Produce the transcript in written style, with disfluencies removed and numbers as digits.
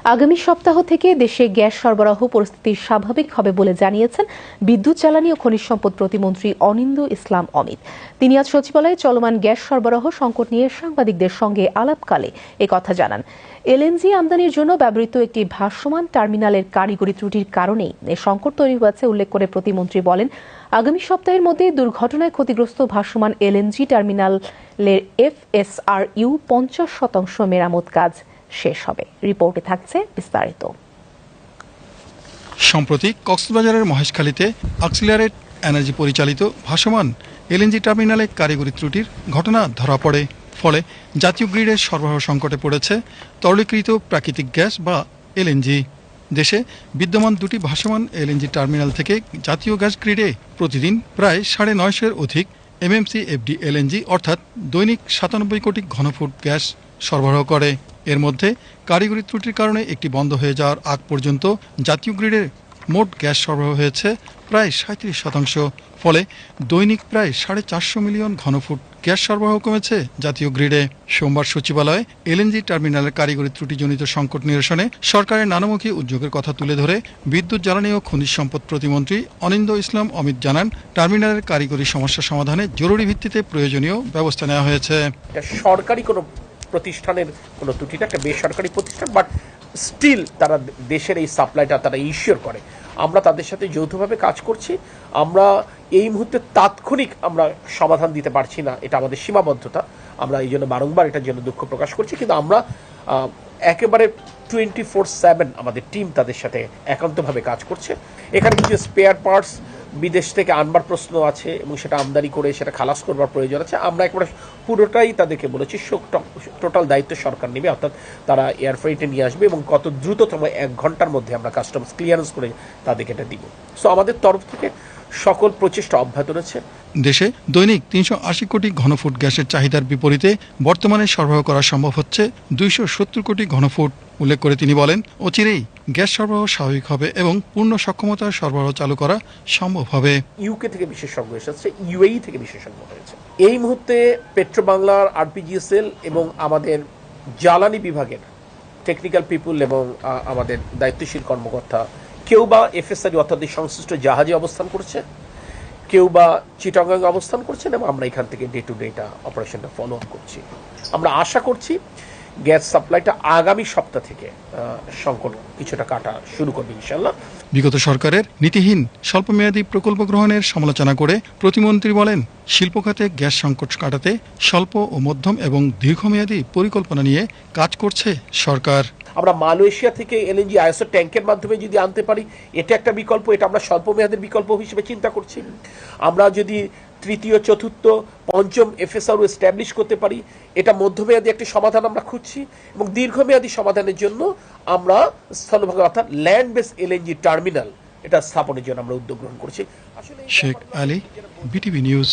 আগামী সপ্তাহ থেকে দেশে গ্যাস সরবরাহ পরিস্থিতি স্বাভাবিক হবে বলে জানিয়েছেন বিদ্যুৎ জ্বালানি ও খনিজ সম্পদ প্রতিমন্ত্রী অনিন্দ ইসলাম অমিত। তিনি আজ সচিবালয়ে চলমান গ্যাস সরবরাহ সংকট নিয়ে সাংবাদিকদের সঙ্গে আলাপকালে একথা জানান। এলএনজি আমদানির জন্য ব্যবহৃত একটি ভাসমান টার্মিনালের কারিগরি ত্রুটির কারণেই এই সংকট তৈরি হয়েছে উল্লেখ করে প্রতিমন্ত্রী বলেন, আগামী সপ্তাহের মধ্যে দুর্ঘটনায় ক্ষতিগ্রস্ত ভাসমান এলএনজি টার্মিনালের FSRU 50% মেরামত কাজ শেষ হবে। রিপোর্টে থাকছে বিস্তারিত। সম্প্রতি কক্সবাজারের মহেশখালীতে অ্যাক্সিলারেট এনার্জি পরিচালিত ভাসমান এলএনজি টার্মিনালে কারিগরি ত্রুটির ঘটনা ধরা পড়ে। ফলে জাতীয় গ্রিডের সরবরাহ সংকটে পড়েছে তরলীকৃত প্রাকৃতিক গ্যাস বা এলএনজি। দেশে বিদ্যমান দুটি ভাসমান এলএনজি টার্মিনাল থেকে জাতীয় গ্যাস গ্রিডে প্রতিদিন প্রায় 950-এর অধিক MMCFD এলএনজি অর্থাৎ দৈনিক 97 কোটি ঘনফুট গ্যাস সরবরাহ করে। এর মধ্যে কারিগরি ত্রুটির কারণে একটি বন্ধ হয়ে যাওয়ার আগ পর্যন্ত জাতীয় গ্রিডে মোট গ্যাস সরবরাহ হয়েছে প্রায় 37%। ফলে দৈনিক প্রায় 450 মিলিয়ন ঘনফুট গ্যাস সরবরাহ কমেছে জাতীয় গ্রিডে। সোমবার সচিবালয়ে এলএনজি টার্মিনালের কারিগরি ত্রুটিজনিত সংকট নিরসনে সরকারের নানামুখী উদ্যোগের কথা তুলে ধরে বিদ্যুৎ জ্বালানি ও খনিজ সম্পদ প্রতিমন্ত্রী অনিন্দ ইসলাম অমিত জানান, টার্মিনালের কারিগরি সমস্যা সমাধানে জরুরি ভিত্তিতে প্রয়োজনীয় ব্যবস্থা নেওয়া হয়েছে। সরকারি কোনো প্রতিষ্ঠানের কোনো ত্রুটি না, একটা বেসরকারি প্রতিষ্ঠান, বাট স্টিল তারা দেশের এই সাপ্লাইটা তারা ইনশিওর করে। আমরা তাদের সাথে যৌথভাবে কাজ করছি। আমরা এই মুহূর্তে তাৎক্ষণিক আমরা সমাধান দিতে পারছি না, এটা আমাদের সীমাবদ্ধতা। আমরা এই জন্য বারংবার এটার জন্য দুঃখ প্রকাশ করছি, কিন্তু আমরা একেবারে 24/7 আমাদের টিম তাদের সাথে একান্তভাবে কাজ করছে। এখানে কিছু স্পেয়ার পার্টস বিদেশ থেকে আনবার প্রশ্ন আছে এবং সেটা আমদানি করে সেটা খালাস করবার প্রয়োজন আছে। আমরা একেবারে পুরোটাই তাদেরকে বলেছি, টোটাল দায়িত্ব সরকার নেবে, অর্থাৎ তারা এয়ার ফ্রেটে নিয়ে আসবে এবং কত দ্রুততম 1 ঘন্টার মধ্যে আমরা কাস্টমস ক্লিয়ারেন্স করে তাদেরকে এটা দিব। সো আমাদের তরফ থেকে সকল প্রচেষ্টা অব্যাহত রয়েছে। দেশে দৈনিক 380 কোটি ঘনফুট গ্যাসের চাহিদার বিপরীতে বর্তমানে সরবরাহ করা সম্ভব হচ্ছে 270 কোটি ঘনফুট। উল্লেখ করে তিনি বলেন, অচিরেই গ্যাস সরবরাহ স্বাভাবিক হবে এবং পূর্ণ সক্ষমতার সরবরাহ চালু করা সম্ভব হবে। ইউকে থেকে বিশেষজ্ঞ এসেছে, UAE থেকে বিশেষজ্ঞ হয়েছে। এই মুহূর্তে পেট্রো বাংলার RPGSL এবং আমাদের জ্বালানি বিভাগের টেকনিক্যাল পিপুল এবং আমাদের দায়িত্বশীল কর্মকর্তা কেউ বা FSRU অর্থাৎ সংশ্লিষ্ট জাহাজে অবস্থান করছে, কেউ বা চিটাগাং অবস্থান করছেন, এবং আমরা এখান থেকে ডে টু ডে অপারেশনটা ফলো আপ করছি। আমরা আশা করছি গ্যাস সাপ্লাইটা আগামী সপ্তাহ থেকে সংকট কিছুটা কাটা শুরু করবে ইনশাআল্লাহ। বিগত সরকারের নীতিহীন স্বল্পমেয়াদী প্রকল্প গ্রহণের সমালোচনা করে প্রতিমন্ত্রী বলেন, শিল্প খাতে গ্যাস সংকট কাটাতে স্বল্প ও মধ্যম এবং দীর্ঘমেয়াদী পরিকল্পনা নিয়ে কাজ করছে সরকার। আমরা মালয়েশিয়া থেকে LNG আইএসও ট্যাঙ্কের মাধ্যমে যদি আনতে পারি, এটা একটা বিকল্প, এটা আমরা স্বল্প মেয়াদের বিকল্প হিসেবে চিন্তা করছি। আমরা যদি তৃতীয়, চতুর্থ, পঞ্চম FSRU এস্টাবলিশ করতে পারি, এটা মধ্যমেয়াদী একটি সমাধান আমরা খুঁজছি, এবং দীর্ঘমেয়াদী সমাধানের জন্য আমরা স্থলভাগ অর্থাৎ ল্যান্ড বেস LNG টার্মিনাল এটা স্থাপনের জন্য আমরা উদ্যোগ গ্রহণ করছি। Sheikh Ali, BTV news.